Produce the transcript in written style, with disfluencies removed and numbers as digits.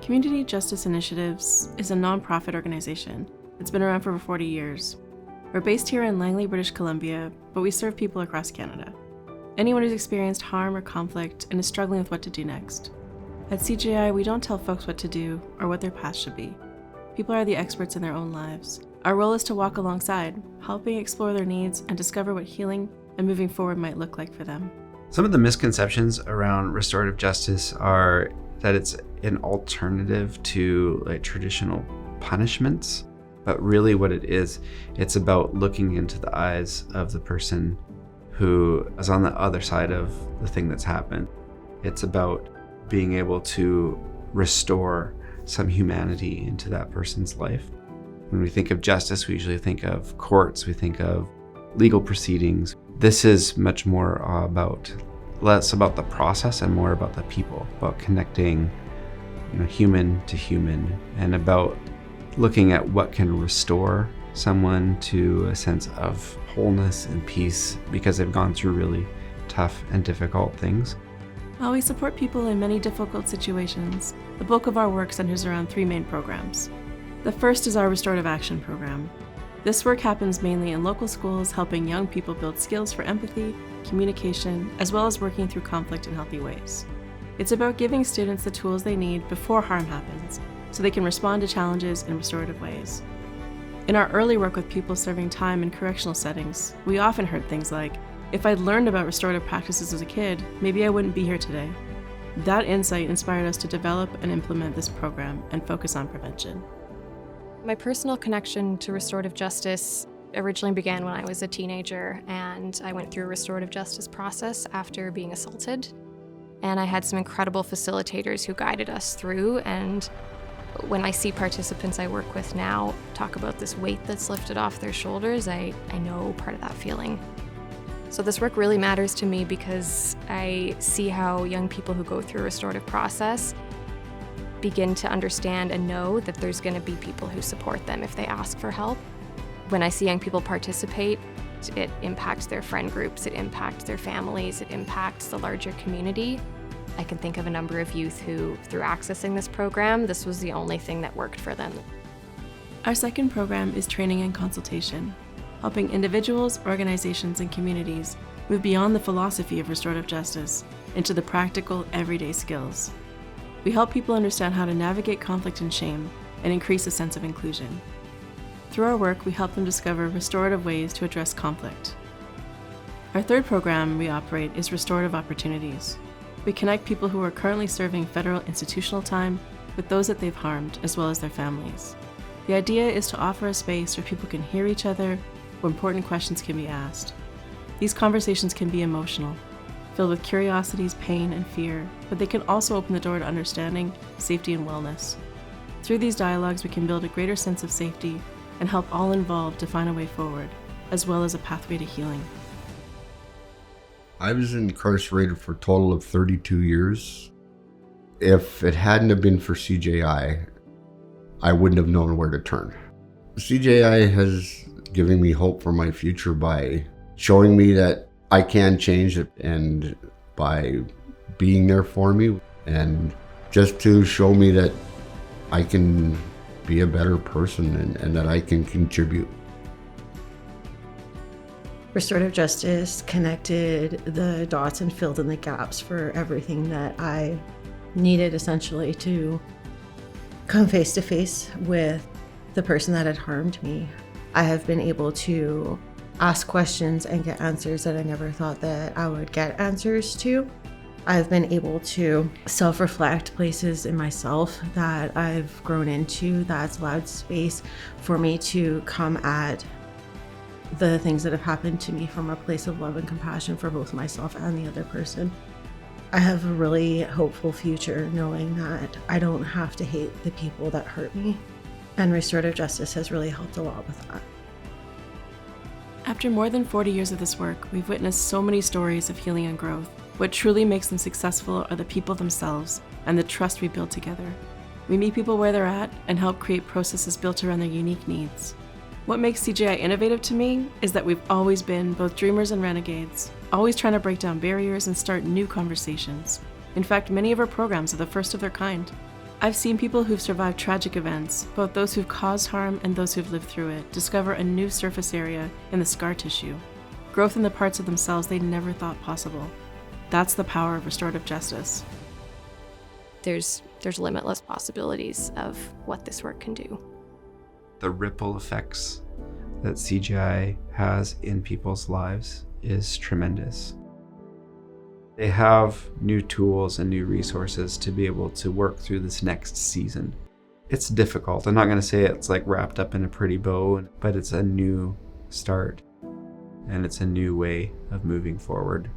Community Justice Initiatives is a non-profit organization that's been around for over 40 years. We're based here in Langley, British Columbia, but we serve people across Canada. Anyone who's experienced harm or conflict and is struggling with what to do next. At CJI, we don't tell folks what to do or what their path should be. People are the experts in their own lives. Our role is to walk alongside, helping explore their needs and discover what healing and moving forward might look like for them. Some of the misconceptions around restorative justice are that it's an alternative to traditional punishments, but really what it is, it's about looking into the eyes of the person who is on the other side of the thing that's happened. It's about being able to restore some humanity into that person's life. When we think of justice, we usually think of courts, we think of legal proceedings. This is much more less about the process and more about the people, about connecting human to human, and about looking at what can restore someone to a sense of wholeness and peace because they've gone through really tough and difficult things. While we support people in many difficult situations, the bulk of our work centers around 3 main programs. The first is our Restorative Action program. This work happens mainly in local schools, helping young people build skills for empathy, communication, as well as working through conflict in healthy ways. It's about giving students the tools they need before harm happens, so they can respond to challenges in restorative ways. In our early work with people serving time in correctional settings, we often heard things like, if I'd learned about restorative practices as a kid, maybe I wouldn't be here today. That insight inspired us to develop and implement this program and focus on prevention. My personal connection to restorative justice originally began when I was a teenager, and I went through a restorative justice process after being assaulted. And I had some incredible facilitators who guided us through, and when I see participants I work with now talk about this weight that's lifted off their shoulders, I know part of that feeling. So this work really matters to me because I see how young people who go through a restorative process begin to understand and know that there's going to be people who support them if they ask for help. When I see young people participate, it impacts their friend groups, it impacts their families, it impacts the larger community. I can think of a number of youth who, through accessing this program, this was the only thing that worked for them. Our second program is training and consultation, helping individuals, organizations, and communities move beyond the philosophy of restorative justice into the practical, everyday skills. We help people understand how to navigate conflict and shame and increase a sense of inclusion. Through our work, we help them discover restorative ways to address conflict. Our third program we operate is Restorative Opportunities. We connect people who are currently serving federal institutional time with those that they've harmed, as well as their families. The idea is to offer a space where people can hear each other, where important questions can be asked. These conversations can be emotional, filled with curiosities, pain, and fear, but they can also open the door to understanding, safety, and wellness. Through these dialogues, we can build a greater sense of safety and help all involved to find a way forward, as well as a pathway to healing. I was incarcerated for a total of 32 years. If it hadn't have been for CJI, I wouldn't have known where to turn. CJI has given me hope for my future by showing me that I can change it, and by being there for me, and just to show me that I can be a better person and that I can contribute. Restorative justice connected the dots and filled in the gaps for everything that I needed, essentially, to come face to face with the person that had harmed me. I have been able to ask questions and get answers that I never thought that I would get answers to. I've been able to self-reflect places in myself that I've grown into that's allowed space for me to come at the things that have happened to me from a place of love and compassion for both myself and the other person. I have a really hopeful future knowing that I don't have to hate the people that hurt me, and restorative justice has really helped a lot with that. After more than 40 years of this work, we've witnessed so many stories of healing and growth. What truly makes them successful are the people themselves and the trust we build together. We meet people where they're at and help create processes built around their unique needs. What makes CJI innovative to me is that we've always been both dreamers and renegades, always trying to break down barriers and start new conversations. In fact, many of our programs are the first of their kind. I've seen people who've survived tragic events, both those who've caused harm and those who've lived through it, discover a new surface area in the scar tissue, growth in the parts of themselves they never thought possible. That's the power of restorative justice. There's limitless possibilities of what this work can do. The ripple effects that CJI has in people's lives is tremendous. They have new tools and new resources to be able to work through this next season. It's difficult. I'm not going to say it's like wrapped up in a pretty bow, but it's a new start and it's a new way of moving forward.